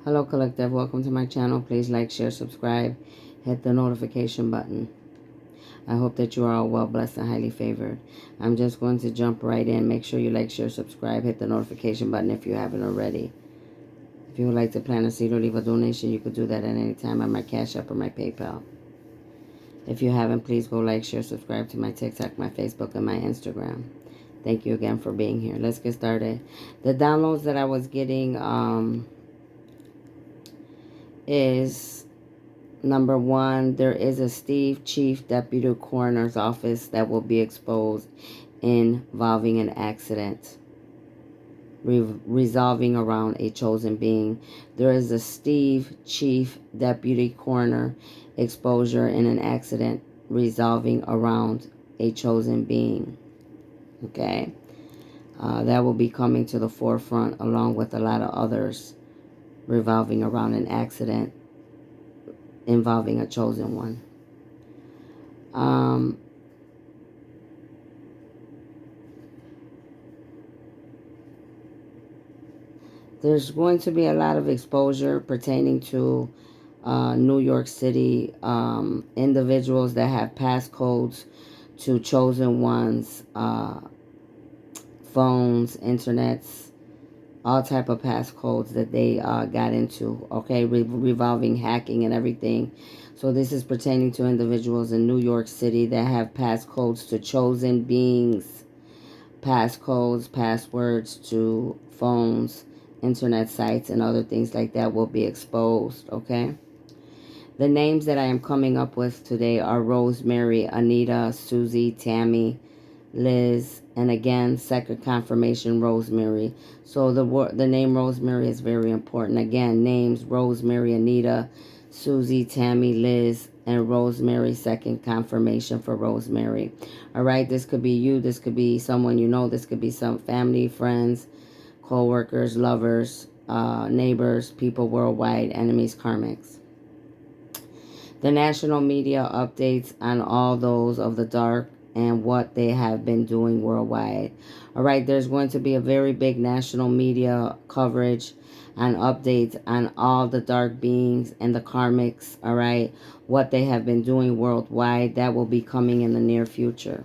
Hello Collective, welcome to my channel. Please like, share, subscribe, hit the notification button. I hope that you are all well blessed and highly favored. I'm just going to jump right in. Make sure you like, share, subscribe, hit the notification button if you haven't already. If you would like to plant a seed or leave a donation, you could do that at any time on my Cash App or my PayPal. If you haven't, please go like, share, subscribe to my TikTok, my Facebook, and my Instagram. Thank you again for being here. Let's get started. The downloads that I was getting is number one, there is a Steve Chief Deputy Coroner's Office that will be exposed involving an accident resolving around a chosen being. There is a Steve Chief Deputy Coroner exposure in an accident resolving around a chosen being. Okay. That will be coming to the forefront along with a lot of others revolving around an accident involving a chosen one. There's going to be a lot of exposure pertaining to New York City, individuals that have passcodes to chosen ones, phones, internets, all type of passcodes that they got into, okay, revolving hacking and everything. So this is pertaining to individuals in New York City that have passcodes to chosen beings, passcodes, passwords to phones, internet sites, and other things like that will be exposed, okay? The names that I am coming up with today are Rosemary, Anita, Susie, Tammy, Liz, and again, second confirmation, Rosemary. So the name Rosemary is very important. Again, names Rosemary, Anita, Susie, Tammy, Liz, and Rosemary, second confirmation for Rosemary. All right, this could be you. This could be someone you know. This could be some family, friends, co-workers, lovers, neighbors, people worldwide, enemies, karmics. The national media updates on all those of the dark and what they have been doing worldwide. All right, there's going to be a very big national media coverage and updates on all the dark beings and the karmics, all right, what they have been doing worldwide. That will be coming in the near future.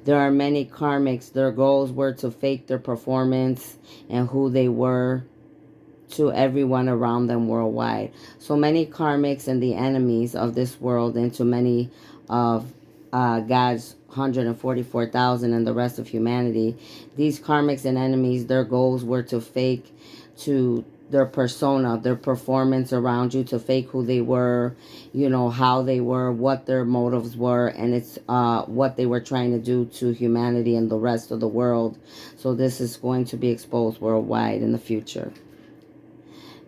There are many karmics. Their goals were to fake their performance and who they were to everyone around them worldwide. So many karmics and the enemies of this world and to many of God's 144,000 and the rest of humanity, these karmics and enemies, their goals were to fake to their persona, their performance around you, to fake who they were, you know, how they were, what their motives were, and it's what they were trying to do to humanity and the rest of the world. So this is going to be exposed worldwide in the future.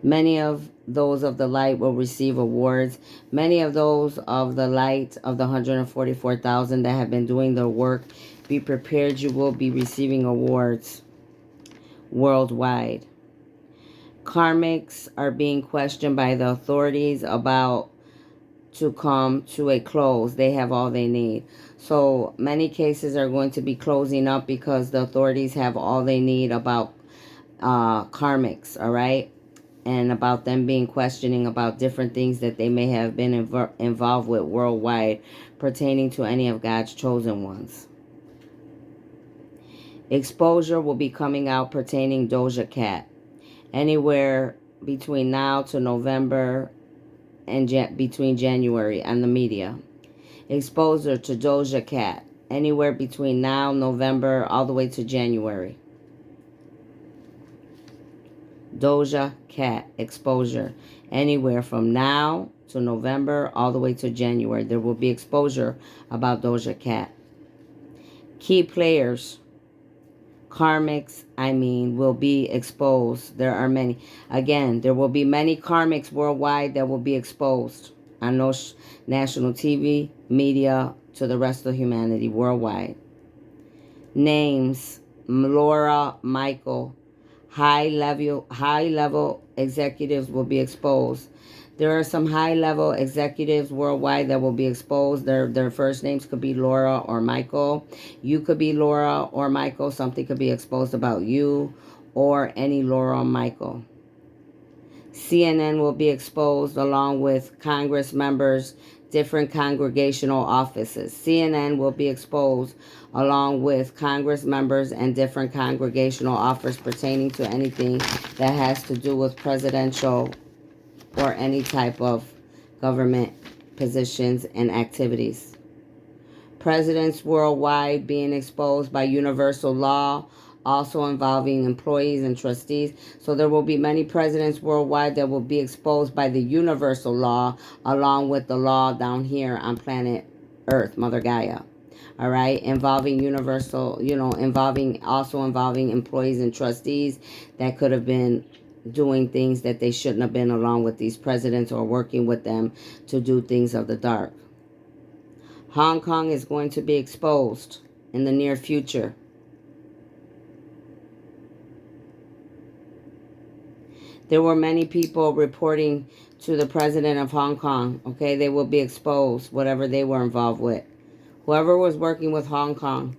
Many of those of the light will receive awards. Many of those of the light of the 144,000 that have been doing their work, be prepared. You will be receiving awards worldwide. Karmics are being questioned by the authorities about to come to a close. They have all they need. So many cases are going to be closing up because the authorities have all they need about karmics, all right? And about them being questioning about different things that they may have been involved with worldwide pertaining to any of God's chosen ones. Exposure will be coming out pertaining Doja Cat. Anywhere between now to November and between January on the media. Exposure to Doja Cat. Anywhere between now, November, all the way to January. Doja Cat exposure. Anywhere from now to November all the way to January. There will be exposure about Doja Cat. Key players, karmics, will be exposed. There are many. Again, there will be many karmics worldwide that will be exposed on national TV, media, to the rest of humanity worldwide. Names, Laura, Michael. High level executives will be exposed. There are some high level executives worldwide that will be exposed. Their first names could be Laura or Michael. You could be Laura or Michael. Something could be exposed about you or any Laura or Michael. CNN will be exposed along with Congress members, different congregational offices. CNN will be exposed along with Congress members and different congregational offices pertaining to anything that has to do with presidential or any type of government positions and activities. Presidents worldwide being exposed by universal law, also involving employees and trustees. So there will be many presidents worldwide that will be exposed by the universal law, along with the law down here on planet Earth, Mother Gaia. All right, involving universal, involving employees and trustees that could have been doing things that they shouldn't have been, along with these presidents or working with them to do things of the dark. Hong Kong is going to be exposed in the near future. There were many people reporting to the president of Hong Kong. Okay, they will be exposed, whatever they were involved with. Whoever was working with Hong Kong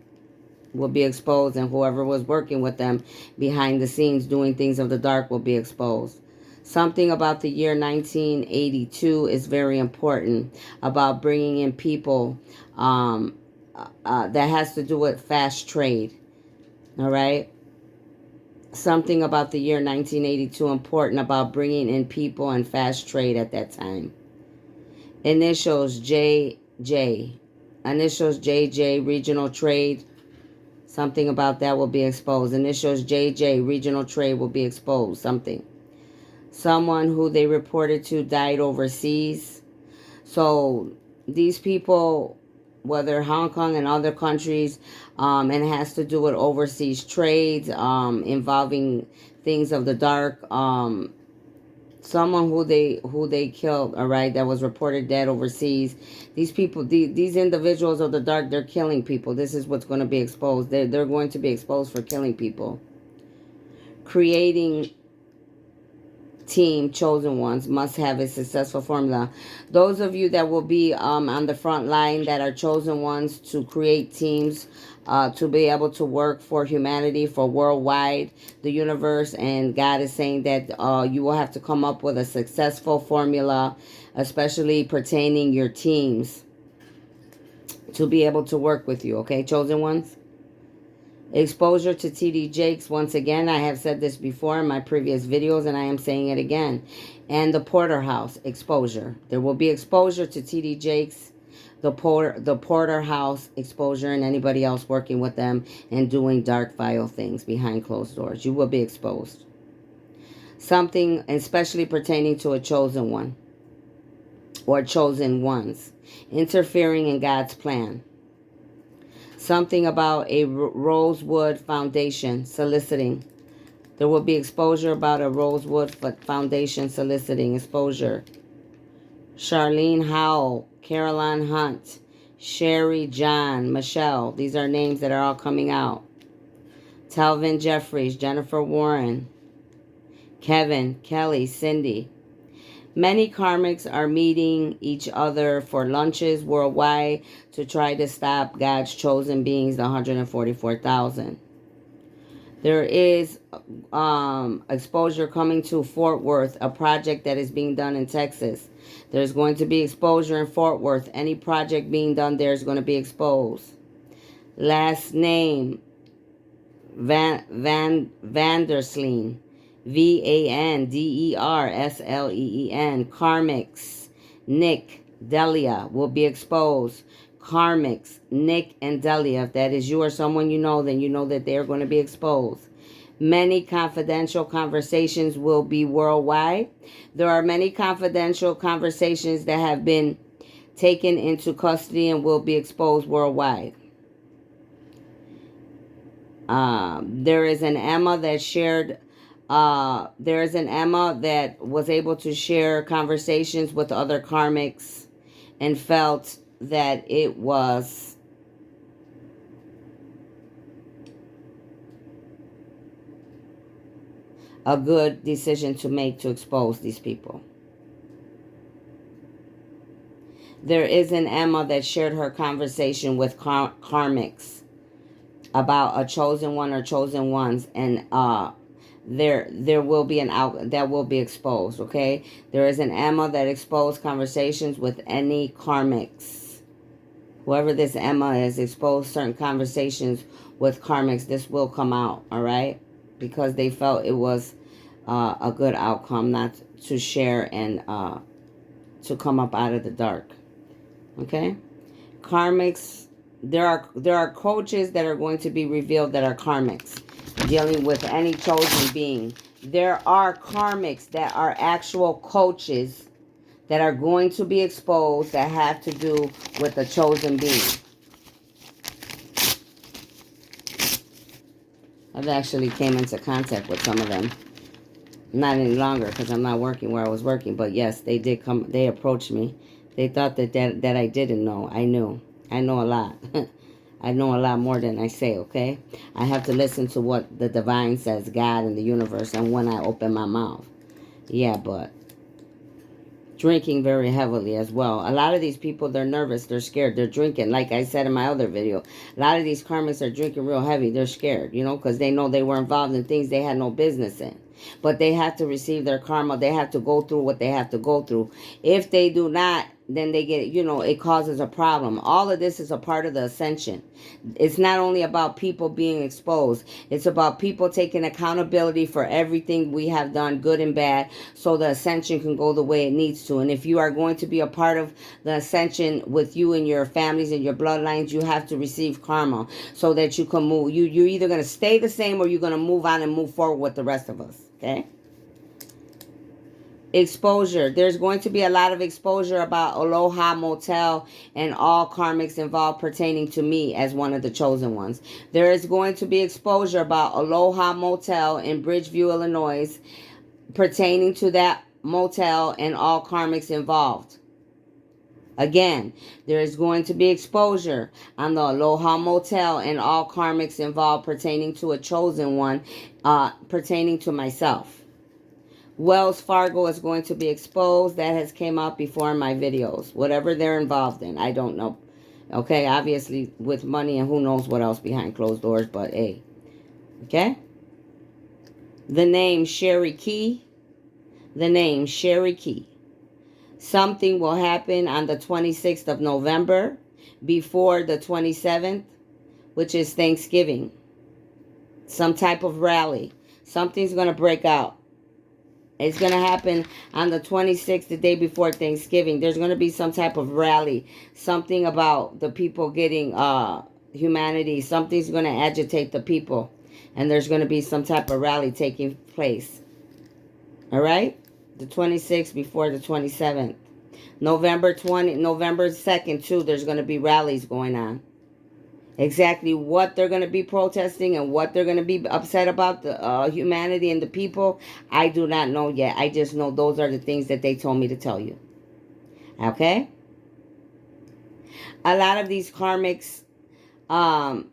will be exposed, and whoever was working with them behind the scenes doing things of the dark will be exposed. Something about the year 1982 is very important about bringing in people that has to do with fast trade. All right. Something about the year 1982 important about bringing in people and fast trade at that time. Initials JJ. Initials JJ, regional trade. Something about that will be exposed. Initials JJ, regional trade will be exposed. Something. Someone who they reported to died overseas. So these people, whether Hong Kong and other countries, and it has to do with overseas trades, involving things of the dark, someone who they killed, all right, that was reported dead overseas. These people, these individuals of the dark, they're killing people. This is what's going to be exposed. They're going to be exposed for killing people. Creating team, chosen ones, must have a successful formula. Those of you that will be on the front line that are chosen ones to create teams, to be able to work for humanity, for worldwide, the universe, and God is saying that you will have to come up with a successful formula, especially pertaining your teams, to be able to work with you. Okay, chosen ones? Exposure to T.D. Jakes. Once again, I have said this before in my previous videos, and I am saying it again. And the Porterhouse exposure. There will be exposure to T.D. Jakes, the Porterhouse exposure, and anybody else working with them and doing dark, vile things behind closed doors. You will be exposed. Something especially pertaining to a chosen one or chosen ones. Interfering in God's plan. Something about a Rosewood Foundation soliciting. There will be exposure about a Rosewood Foundation soliciting. Exposure. Charlene Howell, Caroline Hunt, Sherry John, Michelle. These are names that are all coming out. Talvin Jeffries, Jennifer Warren, Kevin, Kelly, Cindy. Many karmics are meeting each other for lunches worldwide to try to stop God's chosen beings, the 144,000. There is exposure coming to Fort Worth, a project that is being done in Texas. There's going to be exposure in Fort Worth. Any project being done there is going to be exposed. Last name, Vandersleen. Vandersleen. Karmics. Nick, Delia will be exposed. Karmics, Nick and Delia. If that is you or someone you know, then you know that they are going to be exposed. Many confidential conversations will be worldwide. There are many confidential conversations that have been taken into custody and will be exposed worldwide. There is an Emma that shared. There is an Emma that was able to share conversations with other karmics and felt that it was a good decision to make to expose these people. There is an Emma that shared her conversation with karmics about a chosen one or chosen ones, and there will be an out that will be exposed. Okay, there is an Emma that exposed conversations with any karmics. Whoever this Emma is exposed certain conversations with karmics. This will come out. All right, because they felt it was a good outcome, not to share and to come up out of the dark. Okay, karmics. There are coaches that are going to be revealed that are karmics dealing with any chosen being. There are karmics that are actual coaches that are going to be exposed that have to do with a chosen being. I've actually came into contact with some of them. Not any longer because I'm not working where I was working. But yes, they did come. They approached me. They thought that I didn't know. I knew. I know a lot. I know a lot more than I say, okay? I have to listen to what the divine says, God and the universe, and when I open my mouth. Yeah, but drinking very heavily as well. A lot of these people, they're nervous, they're scared, they're drinking. Like I said in my other video, a lot of these karmics are drinking real heavy. They're scared, because they know they were involved in things they had no business in. But they have to receive their karma. They have to go through what they have to go through. If they do not, then they get, it causes a problem. All of this is a part of the ascension. It's not only about people being exposed. It's about people taking accountability for everything we have done, good and bad, so the ascension can go the way it needs to. And if you are going to be a part of the ascension with you and your families and your bloodlines, you have to receive karma so that you can move. You're either going to stay the same or you're going to move on and move forward with the rest of us. Okay? Exposure. There's going to be a lot of exposure about Aloha Motel and all karmics involved pertaining to me as one of the chosen ones. There is going to be exposure about Aloha Motel in Bridgeview, Illinois, pertaining to that motel and all karmics involved. Again, there is going to be exposure on the Aloha Motel and all karmics involved pertaining to a chosen one, pertaining to myself. Wells Fargo is going to be exposed. That has came out before in my videos. Whatever they're involved in, I don't know. Okay, obviously with money and who knows what else behind closed doors, but hey. Okay? The name Sherry Key. The name Sherry Key. Something will happen on the 26th of November before the 27th, which is Thanksgiving. Some type of rally. Something's going to break out. It's going to happen on the 26th, the day before Thanksgiving. There's going to be some type of rally. Something about the people getting humanity. Something's going to agitate the people. And there's going to be some type of rally taking place. All right? The 26th before the 27th. November 2nd, too, there's going to be rallies going on. Exactly what they're going to be protesting and what they're going to be upset about, the humanity and the people, I do not know yet. I just know those are the things that they told me to tell you. Okay? A lot of these karmics,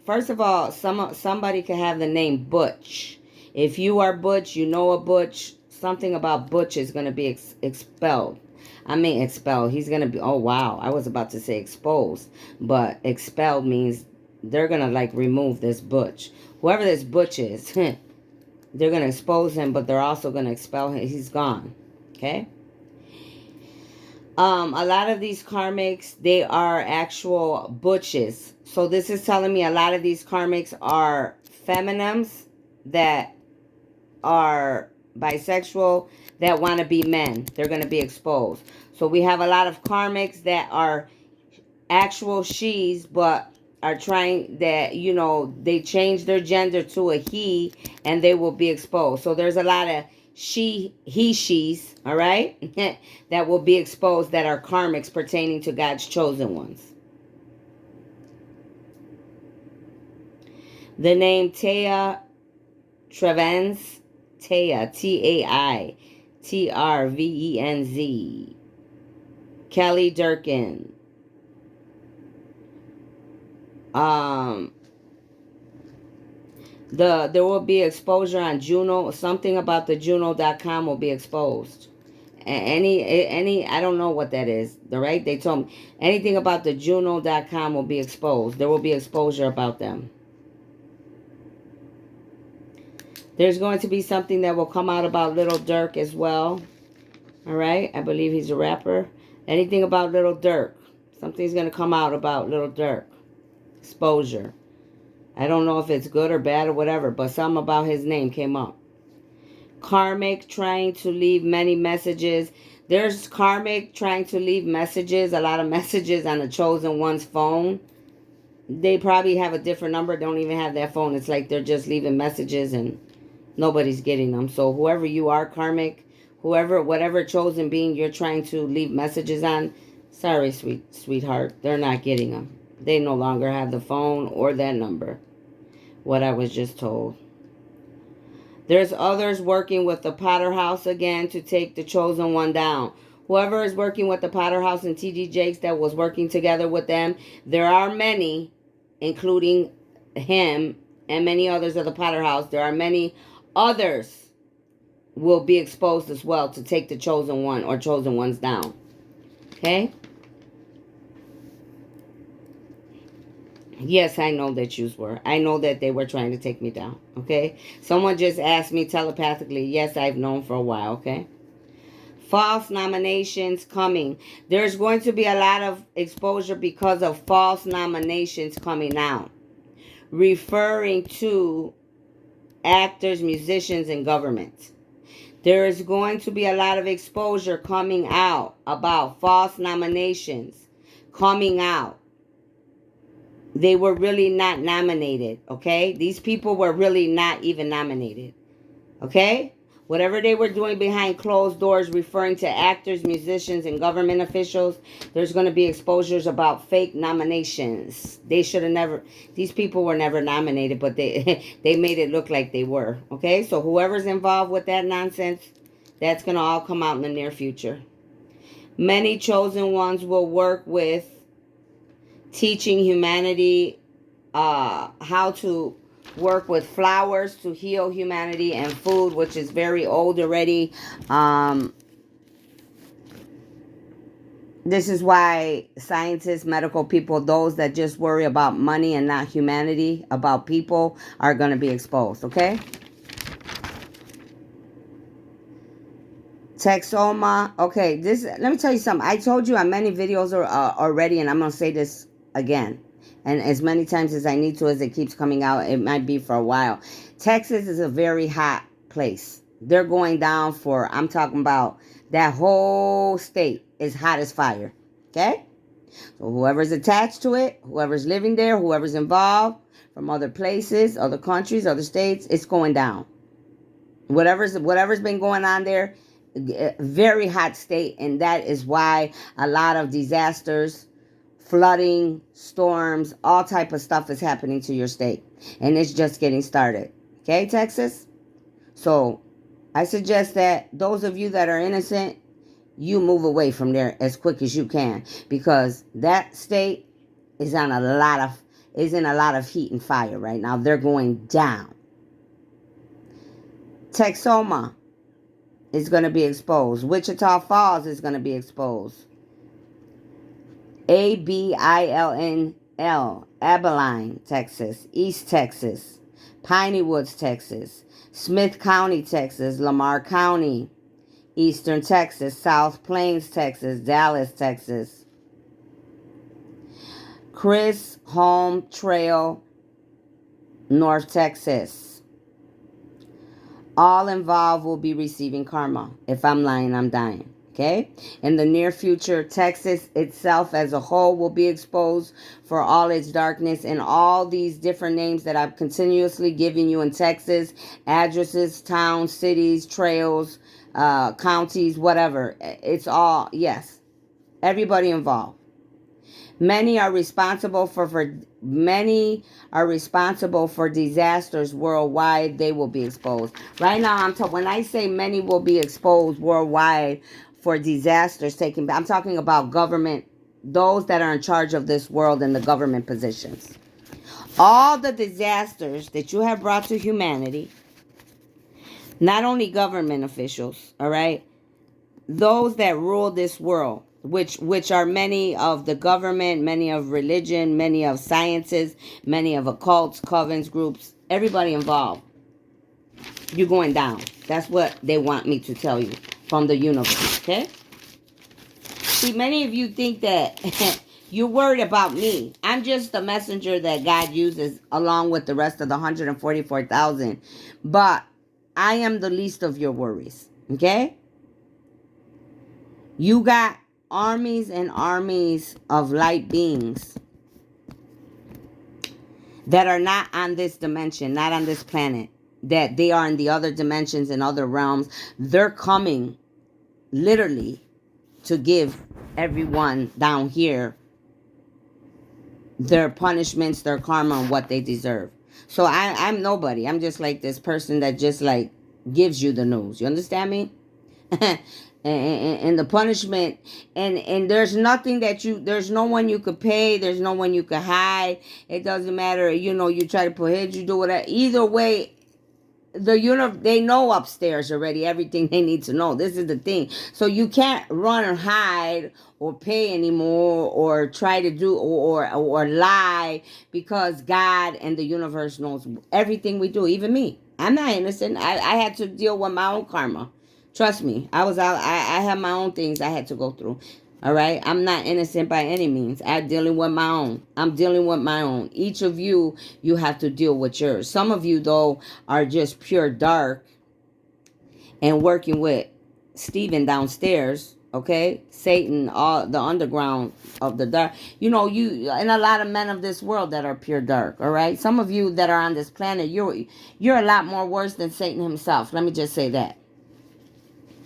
first of all, somebody could have the name Butch. If you are Butch, you know a Butch, something about Butch is going to be expelled. Expelled. He's going to be, oh wow, I was about to say exposed. But expelled means they're going to remove this Butch. Whoever this Butch is, they're going to expose him, but they're also going to expel him. He's gone. Okay? A lot of these karmics, they are actual butches. So this is telling me a lot of these karmics are feminines that are bisexual that want to be men. They're going to be exposed. So we have a lot of karmics that are actual she's, but are trying that, they change their gender to a he and they will be exposed. So there's a lot of she's, all right, that will be exposed that are karmics pertaining to God's chosen ones. The name Taya Trevenz, Taya, Taitrvenz, Kelly Durkin, there will be exposure on Juno. Something about the Juno.com will be exposed. Any I don't know what that is. Right? They told me anything about the Juno.com will be exposed. There will be exposure about them. There's going to be something that will come out about Little Durk as well. All right. I believe he's a rapper. Anything about Little Durk. Something's going to come out about Little Durk. Exposure. I don't know if it's good or bad or whatever, but something about his name came up. Karmic trying to leave many messages. There's karmic trying to leave messages, a lot of messages on the chosen one's phone. They probably have a different number, don't even have that phone. It's like they're just leaving messages and nobody's getting them. So whoever you are, karmic, whatever chosen being you're trying to leave messages on, sorry, sweetheart, they're not getting them. They no longer have the phone or that number. What I was just told. There's others working with the Potter House again to take the chosen one down. Whoever is working with the Potter House and T.D. Jakes that was working together with them, there are many, including him and many others of the Potter House. There are many others will be exposed as well to take the chosen one or chosen ones down. Okay? Yes, I know that you were. I know that they were trying to take me down. Okay? Someone just asked me telepathically. Yes, I've known for a while. Okay? False nominations coming. There's going to be a lot of exposure because of false nominations coming out. Referring to actors, musicians, and government. There is going to be a lot of exposure coming out about false nominations coming out. They were really not nominated, okay? These people were really not even nominated, okay? Whatever they were doing behind closed doors, referring to actors, musicians, and government officials, there's going to be exposures about fake nominations. They should have never, these people were never nominated, but they made it look like they were, okay? So whoever's involved with that nonsense, that's going to all come out in the near future. Many chosen ones will work with teaching humanity how to work with flowers to heal humanity and food, which is very old already. This is why scientists, medical people, those that just worry about money and not humanity, about people, are going to be exposed, okay? Texoma. Okay, this. Let me tell you something. I told you on many videos already, and I'm going to say this again. And as many times as I need to, as it keeps coming out, it might be for a while. Texas is a very hot place. They're going down for, I'm talking about that whole state is hot as fire. Okay? So whoever's attached to it, whoever's living there, whoever's involved from other places, other countries, other states, it's going down. Whatever's been going on there, very hot state, and that is why a lot of disasters, flooding, storms, all type of stuff is happening to your state. And it's just getting started. Okay, Texas? So, I suggest that those of you that are innocent, you move away from there as quick as you can. Because that state is in a lot of heat and fire right now. They're going down. Texoma is going to be exposed. Wichita Falls is going to be exposed. Abilnl, Abilene, Texas, East Texas, Piney Woods, Texas, Smith County, Texas, Lamar County, Eastern Texas, South Plains, Texas, Dallas, Texas, Chris Home Trail, North Texas. All involved will be receiving karma. If I'm lying, I'm dying. Okay? In the near future, Texas itself as a whole will be exposed for all its darkness, and all these different names that I've continuously given you in Texas, addresses, towns, cities, trails, counties, whatever. It's all, yes, everybody involved. Many are responsible for disasters worldwide. They will be exposed. Right now, when I say many will be exposed worldwide for disasters I'm talking about government, those that are in charge of this world in the government positions. All the disasters that you have brought to humanity, not only government officials, all right, those that rule this world, which are many of the government, many of religion, many of sciences, many of occults, covens, groups, everybody involved. You're going down. That's what they want me to tell you from the universe, okay? See, many of you think that you're worried about me. I'm just the messenger that God uses along with the rest of the 144,000. But I am the least of your worries, okay? You got armies and armies of light beings that are not on this dimension, not on this planet, that they are in the other dimensions and other realms. They're coming literally to give everyone down here their punishments, their karma, and what they deserve. So I'm nobody. I'm just like this person that just like gives you the news. You understand me? And the punishment, and there's nothing that there's no one you could pay, there's no one you could hide. It doesn't matter, you try to put heads, you do whatever. Either way, they know upstairs already everything they need to know. This is the thing. So you can't run or hide or pay anymore or try to do or lie, because God and the universe knows everything we do, even me. I'm not innocent. I had to deal with my own karma. Trust me. I was out. I had my own things I had to go through. All right. I'm not innocent by any means. I'm dealing with my own. I'm dealing with my own. Each of you have to deal with yours. Some of you, though, are just pure dark and working with Stephen downstairs. Okay. Satan, all the underground of the dark. And a lot of men of this world that are pure dark. All right. Some of you that are on this planet, you're a lot more worse than Satan himself. Let me just say that.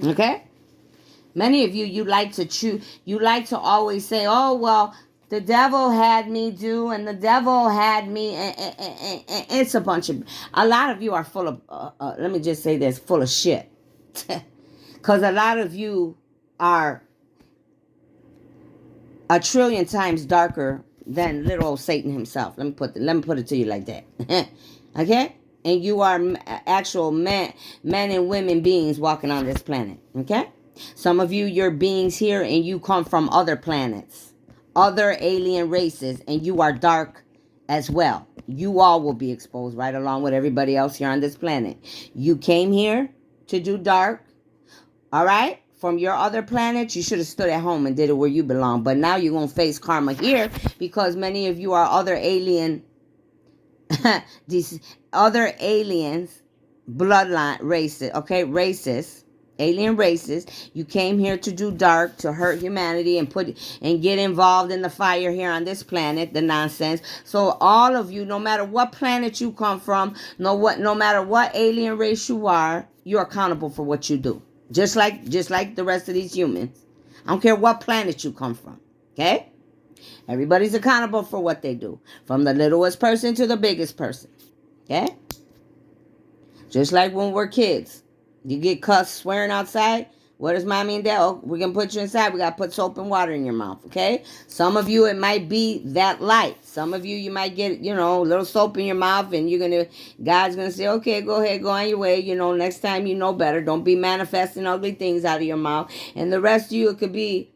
Okay? Many of you like to choose, you like to always say, oh, well, the devil had me do, and the devil had me, and it's a lot of you are full of, let me just say this, full of shit. Because a lot of you are a trillion times darker than little old Satan himself. Let me put it to you like that. Okay? And you are actual men and women beings walking on this planet. Okay? Some of you, you're beings here and you come from other planets, other alien races, and you are dark as well. You all will be exposed right along with everybody else here on this planet. You came here to do dark. All right? From your other planet, you should have stood at home and did it where you belong. But now you're going to face karma here because many of you are other alien these other aliens, bloodline races, okay, racists, alien races. You came here to do dark, to hurt humanity and get involved in the fire here on this planet, the nonsense. So all of you, no matter what planet you come from, no matter what alien race you are, you're accountable for what you do. Just like the rest of these humans. I don't care what planet you come from. Okay? Everybody's accountable for what they do. From the littlest person to the biggest person. Okay? Just like when we're kids. You get cussed swearing outside. What does mommy and dad? Oh, we're going to put you inside. We got to put soap and water in your mouth. Okay? Some of you, it might be that light. Some of you might get, a little soap in your mouth and God's going to say, okay, go ahead, go on your way. Next time you know better. Don't be manifesting ugly things out of your mouth. And the rest of you, it could be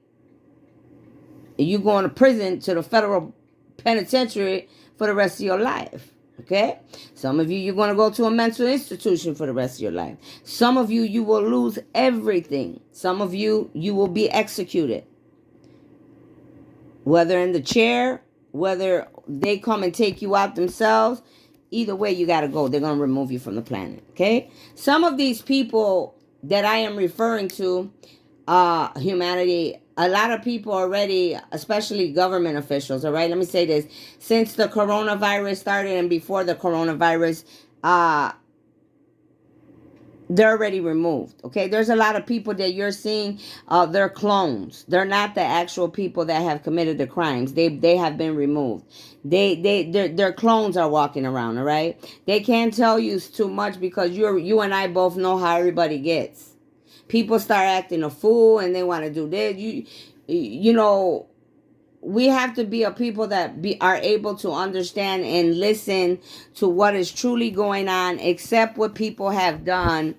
you going to prison, to the federal penitentiary for the rest of your life. Okay? Some of you, you're going to go to a mental institution for the rest of your life. Some of you, you will lose everything. Some of you, you will be executed. Whether in the chair, whether they come and take you out themselves, either way, you got to go. They're going to remove you from the planet. Okay? Some of these people that I am referring to, humanity, a lot of people already, especially government officials, all right? Let me say this. Since the coronavirus started and before the coronavirus, they're already removed, okay? There's a lot of people that you're seeing, they're clones. They're not the actual people that have committed the crimes. They have been removed. Their clones are walking around, all right? They can't tell you too much because you and I both know how everybody gets. People start acting a fool and they want to do this. We have to be a people that are able to understand and listen to what is truly going on, accept what people have done,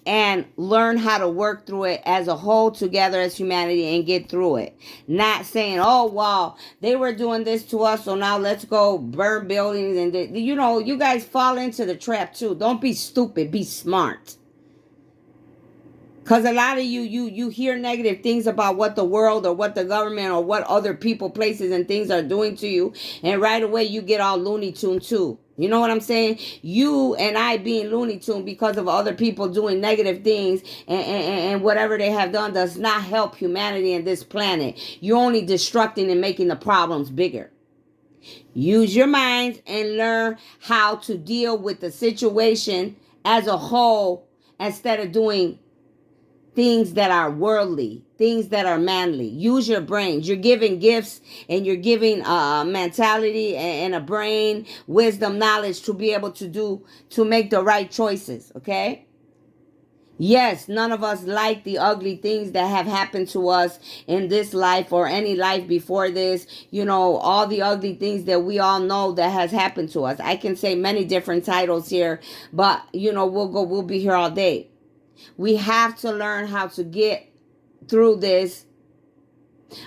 and learn how to work through it as a whole together as humanity and get through it. Not saying, oh, wow, they were doing this to us, so now let's go burn buildings. And, you know, you guys fall into the trap too. Don't be stupid. Be smart. Because a lot of you hear negative things about what the world or what the government or what other people, places, and things are doing to you. And right away, you get all Looney Tune too. You know what I'm saying? You and I being Looney Tune because of other people doing negative things and whatever they have done does not help humanity and this planet. You're only destructing and making the problems bigger. Use your minds and learn how to deal with the situation as a whole instead of doing things that are worldly, things that are manly. Use your brains. You're giving gifts and you're giving a mentality and a brain, wisdom, knowledge to be able to make the right choices, okay? Yes, none of us like the ugly things that have happened to us in this life or any life before this. You know, all the ugly things that we all know that has happened to us. I can say many different titles here, but you know, we'll be here all day. We have to learn how to get through this,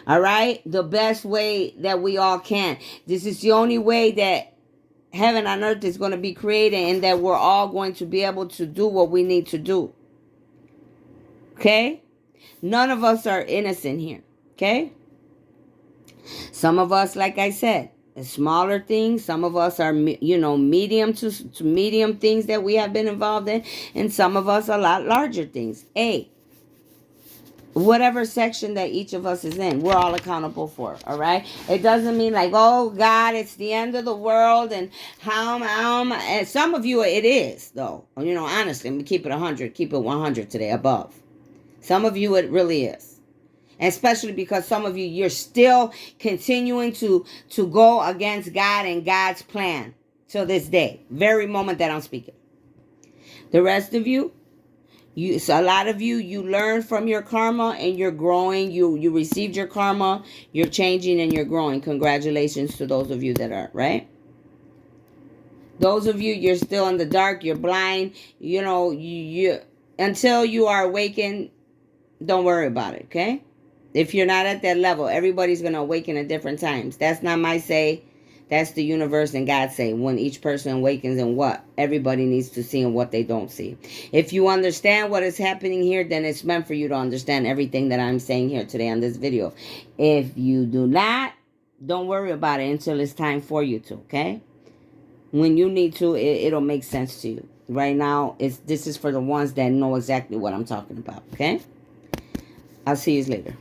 all right, the best way that we all can. This is the only way that heaven on earth is going to be created and that we're all going to be able to do what we need to do. Okay? None of us are innocent here. Okay? Some of us, like I said, smaller things. Some of us are, you know, medium to medium things that we have been involved in. And some of us a lot larger things. Whatever section that each of us is in, we're all accountable for. All right? It doesn't mean like, oh, God, it's the end of the world. And and some of you, it is, though. You know, honestly, let me keep it 100. Keep it 100 today, above. Some of you, it really is. Especially because some of you, you're still continuing to go against God and God's plan till this day. Very moment that I'm speaking. The rest of you, so a lot of you learn from your karma and you're growing. You received your karma, you're changing and you're growing. Congratulations to those of you that are, right? Those of you, you're still in the dark, you're blind. You know, you until you are awakened, don't worry about it, okay? If you're not at that level, everybody's going to awaken at different times. That's not my say. That's the universe and God say. When each person awakens and what everybody needs to see and what they don't see. If you understand what is happening here, then it's meant for you to understand everything that I'm saying here today on this video. If you do not, don't worry about it until it's time for you to, okay? When you need to, it'll make sense to you. Right now, this is for the ones that know exactly what I'm talking about, okay? I'll see you later.